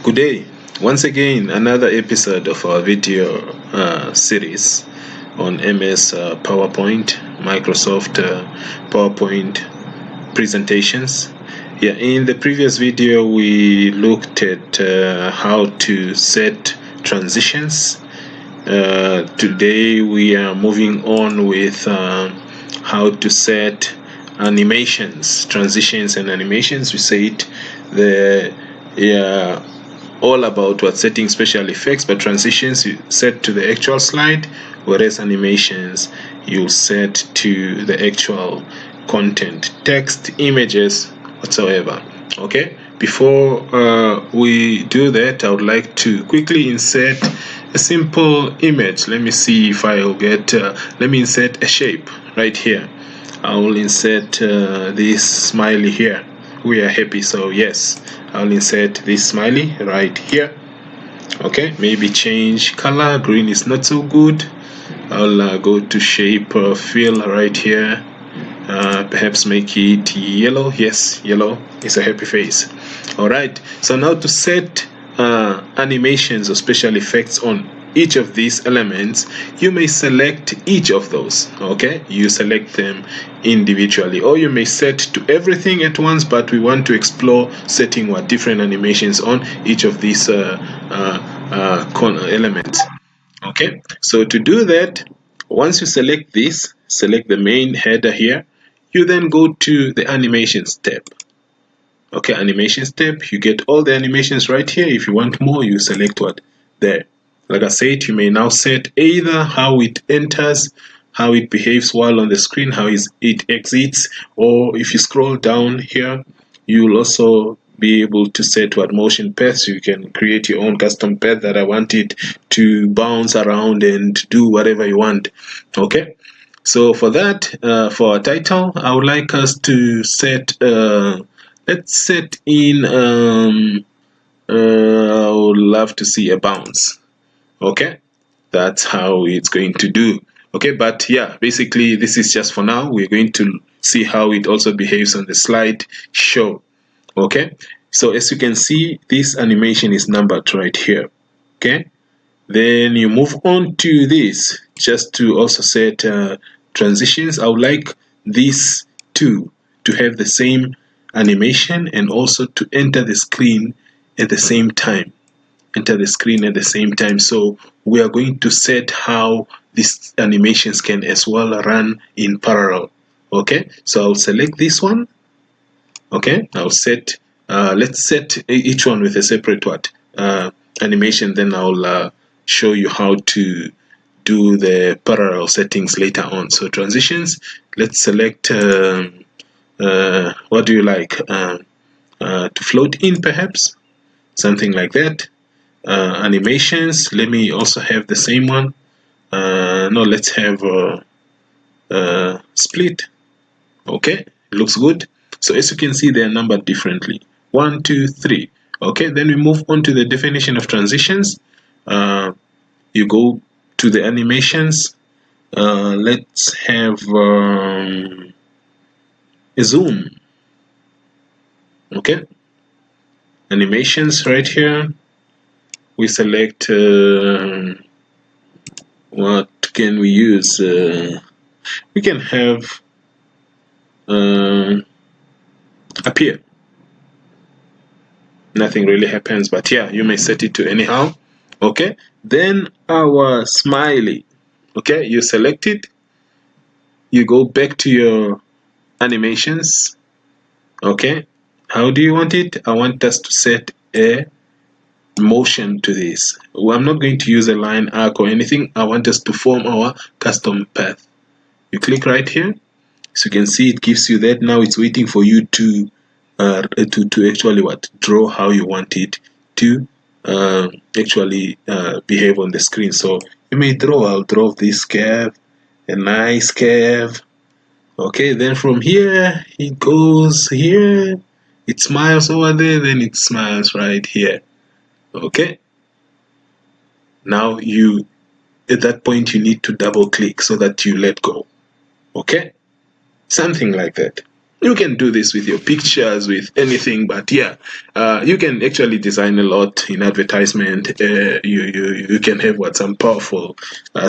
Good day. Once again, another episode of our video series on MS PowerPoint, Microsoft PowerPoint presentations. Yeah, in the previous video, we looked at how to set transitions. Today, we are moving on with how to set animations, transitions, and animations. We said all about what setting special effects, but transitions you set to the actual slide, whereas animations you set to the actual content, text, images, whatsoever. Okay, before we do that, I would like to quickly insert a simple image. Let me see if I'll get let me insert a shape right here. I will insert this smiley here. We are happy, so yes, I'll insert this smiley right here. Okay, maybe change color. Green is not so good. I'll go to shape fill right here. Perhaps make it yellow. Yes, yellow is a happy face. All right, so now to set animations or special effects on each of these elements, you may select each of those. Okay, you select them individually, or you may set to everything at once, but we want to explore setting what different animations on each of these elements. Okay, so to do that, once you select this, select the main header here, you then go to the animations tab. Okay, animations tab, you get all the animations right here. If you want more, you select what there. Like I said, you may now set either how it enters, how it behaves while on the screen, how it exits, or if you scroll down here, you'll also be able to set what motion paths. You can create your own custom path that I want it to bounce around and do whatever you want. Okay, so for that, for our title, I would like us to set let's set in I would love to see a bounce. Okay, that's how it's going to do. Okay, but yeah, basically this is just for now. We're going to see how it also behaves on the slide show. Okay, so as you can see, this animation is numbered right here. Okay, then you move on to this just to also set transitions. I would like these two to have the same animation and also to enter the screen at the same time. So we are going to set how these animations can as well run in parallel. Okay, so I'll select this one. Okay, I'll set let's set each one with a separate animation, then I'll show you how to do the parallel settings later on. So transitions, let's select what do you like, to float in, perhaps something like that. Animations, let me also have the same one. No, let's have split. Okay, looks good. So as you can see, they are numbered differently. 1, 2, 3. Okay, then we move on to the definition of transitions. You go to the animations. Let's have a zoom. Okay, animations right here. We select what can we use? We can have appear. Nothing really happens, but yeah, you may set it to anyhow. Okay, then our smiley. Okay, you select it, you go back to your animations. Okay, how do you want it? I want us to set a motion to this. Well, I'm not going to use a line, arc, or anything. I want us to form our custom path. You click right here, so you can see it gives you that. Now it's waiting for you to actually draw how you want it to actually behave on the screen. So you may I'll draw this curve, a nice curve. Okay, then from here it goes here, it smiles over there, then it smiles right here. Okay, now at that point you need to double click so that you let go. Okay, something like that. You can do this with your pictures, with anything, but yeah, you can actually design a lot in advertisement. You can have what some powerful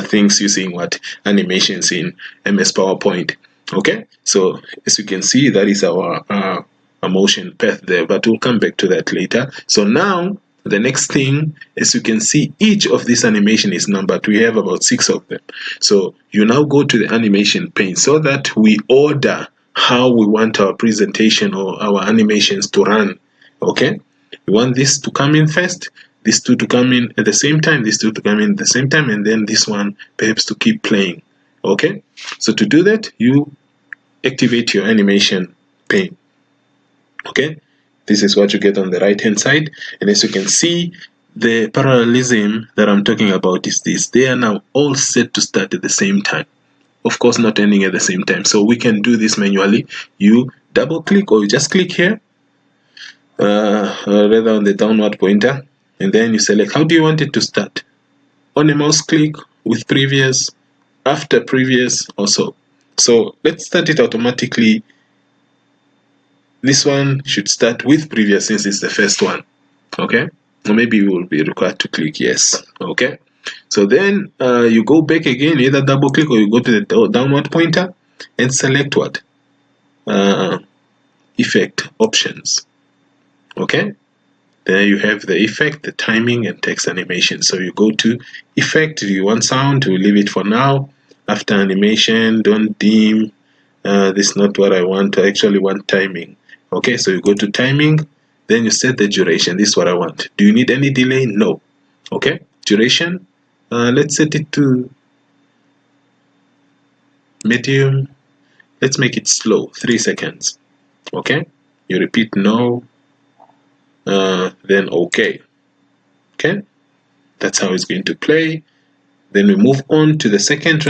things using what animations in MS PowerPoint. Okay, so as you can see, that is our motion path there, but we'll come back to that later. So now the next thing, as you can see, each of these animation is numbered. We have about 6 of them. So you now go to the animation pane so that we order how we want our presentation or our animations to run. Okay, we want this to come in first, these two to come in at the same time, these two to come in at the same time, and then this one perhaps to keep playing. Okay, so to do that, you activate your animation pane. Okay, this is what you get on the right hand side, and as you can see, the parallelism that I'm talking about is this. They are now all set to start at the same time, of course not ending at the same time. So we can do this manually. You double click, or you just click here, rather on the downward pointer, and then you select how do you want it to start. On a mouse click, with previous, after previous, or so. So let's start it automatically. This one should start with previous since it's the first one. Okay, or maybe you will be required to click yes. Okay, so then you go back again, either double click or you go to the downward pointer and select what? Effect options. Okay, there you have the effect, the timing, and text animation. So you go to effect. Do you want sound? We leave it for now. After animation, don't dim. This is not what I want. I actually want timing. Okay, so you go to timing, then you set the duration. This is what I want. Do you need any delay? No. Okay, duration, let's set it to medium. Let's make it slow, 3 seconds. Okay, you repeat no, then okay. Okay, that's how it's going to play. Then we move on to the second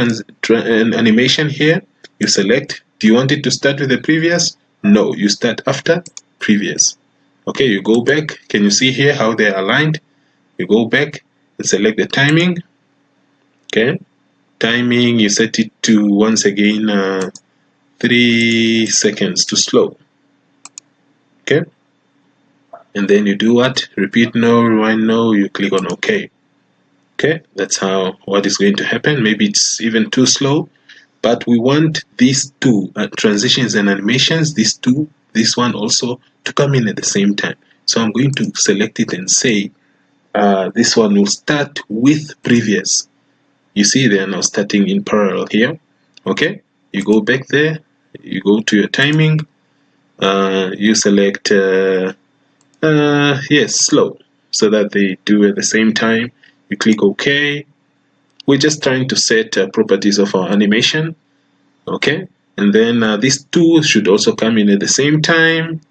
animation here. You select, do you want it to start with the previous? No, you start after previous. Okay, you go back. Can you see here how they're aligned? You go back and select the timing. Okay, timing, you set it to, once again, 3 seconds to slow. Okay, and then you do what? Repeat no, rewind no, you click on OK. Okay, that's how what is going to happen. Maybe it's even too slow, but we want these two transitions and animations, these two, this one also, to come in at the same time. So I'm going to select it and say this one will start with previous. You see they are now starting in parallel here. Okay, you go back there, you go to your timing, you select yes, slow, so that they do at the same time. You click OK. We're just trying to set properties of our animation. Okay, and then these two should also come in at the same time.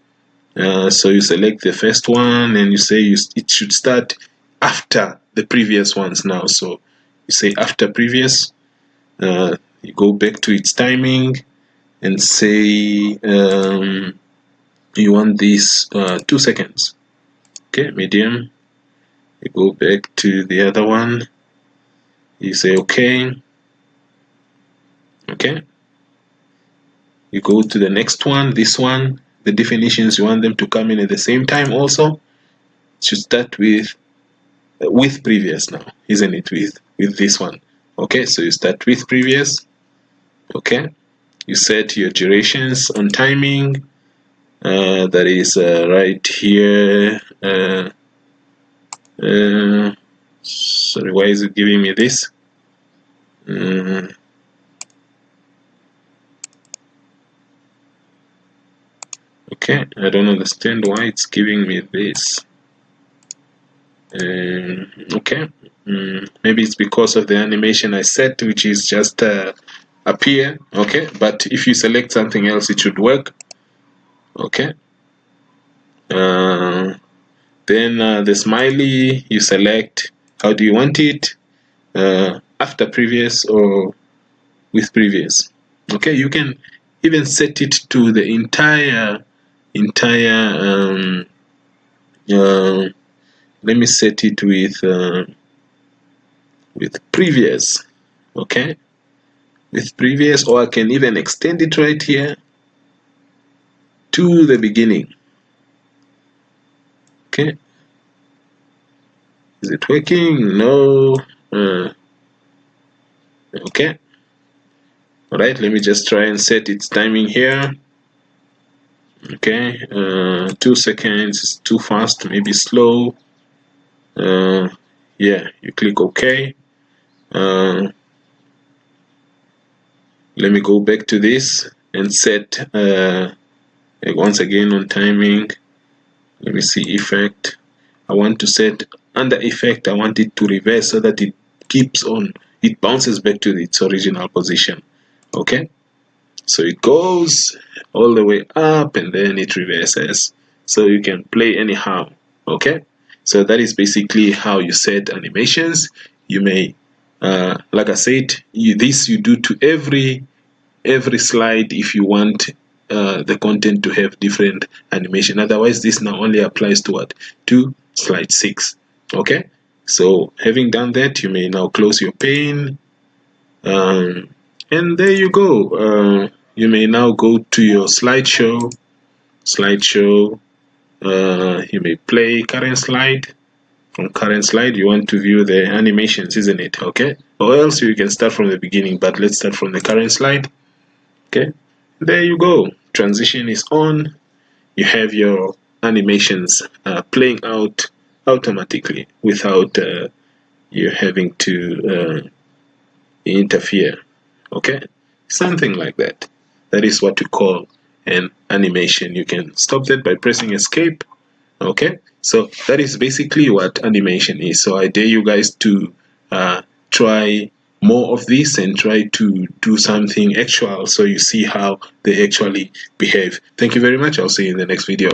So you select the first one and you say it should start after the previous ones now. So you say after previous, you go back to its timing and say you want this 2 seconds. Okay, medium. You go back to the other one, you say okay. Okay, you go to the next one, this one, the definitions, you want them to come in at the same time also. It should start with previous now, isn't it? With this one. Okay, so you start with previous. Okay, you set your durations on timing, that is right here. Sorry, why is it giving me this? Okay, I don't understand why it's giving me this. Okay, maybe it's because of the animation I set, which is just appear. Okay, but if you select something else, it should work. Okay, then the smiley, you select how do you want it, after previous or with previous. Okay, you can even set it to the entire let me set it with previous. Okay, with previous, or I can even extend it right here. to the beginning. Okay, is it working? No. Okay, all right, let me just try and set its timing here. Okay, 2 seconds is too fast, maybe slow. Yeah, you click OK. Let me go back to this and set once again on timing. Let me see effect. I want to set under effect, I want it to reverse so that it keeps on, it bounces back to its original position. Okay, so it goes all the way up and then it reverses, so you can play anyhow. Okay, so that is basically how you set animations. You may like I said, this you do to every slide if you want the content to have different animation. Otherwise, this now only applies to what? To slide 6. Okay, so having done that, you may now close your pane, and there you go. You may now go to your slideshow. You may play current slide. From current slide, you want to view the animations, isn't it? Okay, or else you can start from the beginning, but let's start from the current slide. Okay, there you go. Transition is on. You have your animations playing out automatically without you having to interfere. Okay, something like that. That is what we call an animation. You can stop that by pressing escape. Okay, so that is basically what animation is. So I dare you guys to try more of this and try to do something actual so you see how they actually behave. Thank you very much. I'll see you in the next video.